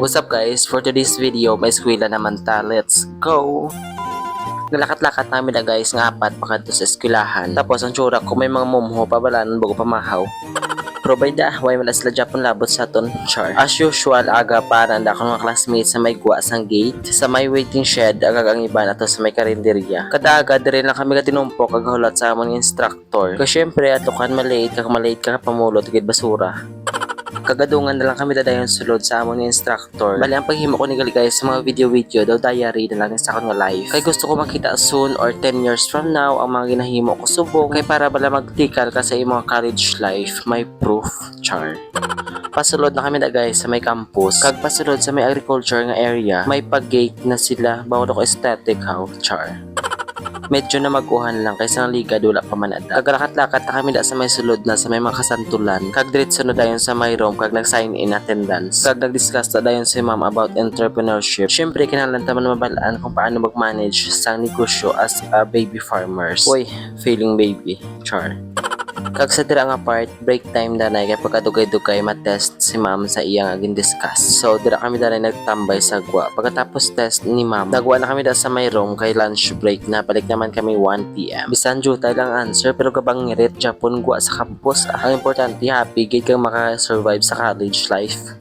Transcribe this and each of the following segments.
What's up guys? For today's video, may eskwela naman ta. Let's go! Nalakat-lakat namin na guys nga apat pakadto sa eskwelahan. Tapos ang tsura ko may mga mumho pabalaan bago pamahaw. Pero by the way, wala sila Japon labot sa ton char. As usual, aga para na ako mga classmates sa may guwa sang gate. Sa may waiting shed, agag ang iba na to sa may karinderya. Kada-aga, dire lang kami katinumpo kagahulat sa amon instructor. Kasi syempre, atukan malate ka pamulot, tigid basura. Kagadungan na lang kami dadayon sulod sa amon ni instructor. Bali ang paghimo ko ni gali guys sa mga video daw diary na lang sa akong nga life. Kay gusto ko makita soon or 10 years from now ang mga ginahimo ko subong kay para bala magtikal ka sa imong college life may proof char. Pasulod na kami na guys sa may campus. Kag pasulod sa may agriculture nga area, may pag-gate na sila bawod ko aesthetic how char. Medyo na maguhan lang kaysa ng liga dula pa man ada. Kaglakat-lakat na kami da sa may sulod na sa may mga kasantulan. Kag diretso na dayon sa may room kag nag-sign in attendance. Kag nag-discuss na dayon si ma'am about entrepreneurship. Syempre kinahanglan ta man mabalaan kung paano mag-manage sang negosyo as a baby farmers. Uy, feeling baby. Char. Kag sa dira nga part, break time danay kay pagkadugay-dugay matest si ma'am sa iyang aging discuss. So dira kami danay nagtambay sa gwa. Pagkatapos test ni ma'am, nagwa na kami da sa may room kay lunch break na balik naman kami 1 PM. Bisan jutay lang answer pero kabang ngirit Japon gwa sa campus. Ang importante happy gid kang maka-survive sa college life.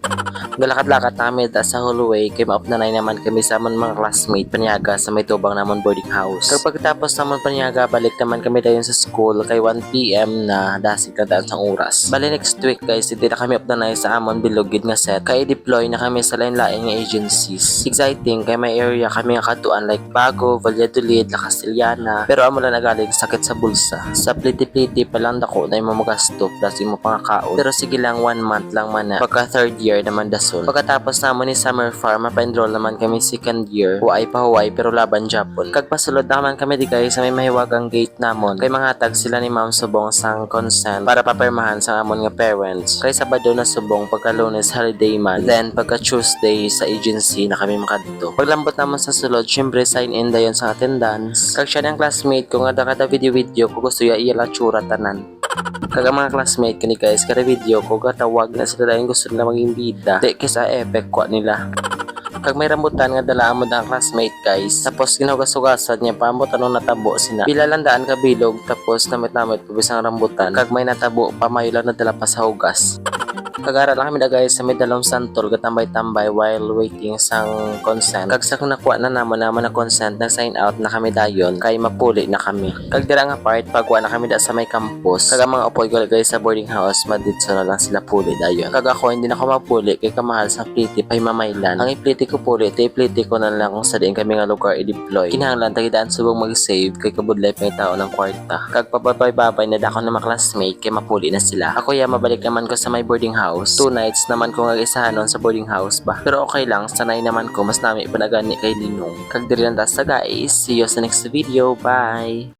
Galakat-lakat namin da sa hallway kay maop na naman kami sa mga classmate paniaga sa may tubang namon boarding house. Kag pagkatapos namon paniaga balik naman kami dayon sa school kay 1 PM na dasig na daan sang oras. Bali next week guys, hindi na kami updanay sa amon bilogid nga set kay deploy na kami sa lain-lain nga agencies. Exciting kay may area kami nga katuan like Bago, Valladolid, La Castellana. Pero amo lang nagaling sakit sa bulsa. Sa pliti-pliti pa lang dako na imo magasto plus imo pangakaon. Pero sige lang 1 month lang man na. Pagka third year naman dason. Pagkatapos namon ni summer farm, mapa-enroll naman kami second year. Huway pa huway pero laban Japon. Kag pasulod naman kami di guys sa may mahiwagang gate namon. Kay mga tag sila ni Ma'am Subong sang consent para papirmahan sa amon nga parents. Kay Sabado na subong pagka Lunes holiday man. Then pagka Tuesday sa agency na kami makadto. Paglambot naman sa sulod, syempre sign in dayon sa attendance. Kag siya ng classmate ko nga kada video ko gusto ya iya tsura tanan. Kag ang mga classmate kani guys kada video ko gatawag na sila dayon gusto nila maging bida. Di kisa effect kwa nila. Kag may rambutan nga dala mo ang classmate guys. Tapos ginahugas-hugasan niya pa mo tanong natabo sina. Pila lang daan ka bilog tapos namit-namit pabisang rambutan. Kag may natabo pa mayo lang nadala pa sa hugas. Kagara lang kami na guys sa may dalawang santol gatambay-tambay while waiting sang consent. Kag sa nakuha na naman na consent na sign out na kami dayon kay mapuli na kami. Kag dira nga part pagwa na kami da sa may campus. Kag ang mga upoy ko guys sa boarding house maditso na lang sila puli dayon. Kag ako hindi na ako mapuli kay kamahal sa pliti pay mamaylan. Ang ipliti ko puli tay pliti ko na lang kung sa diin kami nga lugar i-deploy. Kinahanglan tagidaan subong mag-save kay kabudlay pa tao ng kwarta. Kag babay na dako na mga classmate kay mapuli na sila. Ako ya mabalik naman ko sa may boarding house. 2 nights naman ko nga-isahanon sa boarding house ba. Pero okay lang, sanay naman ko mas nami panagani kay Linong. Kag diri lang ta sa guys. See you sa next video. Bye!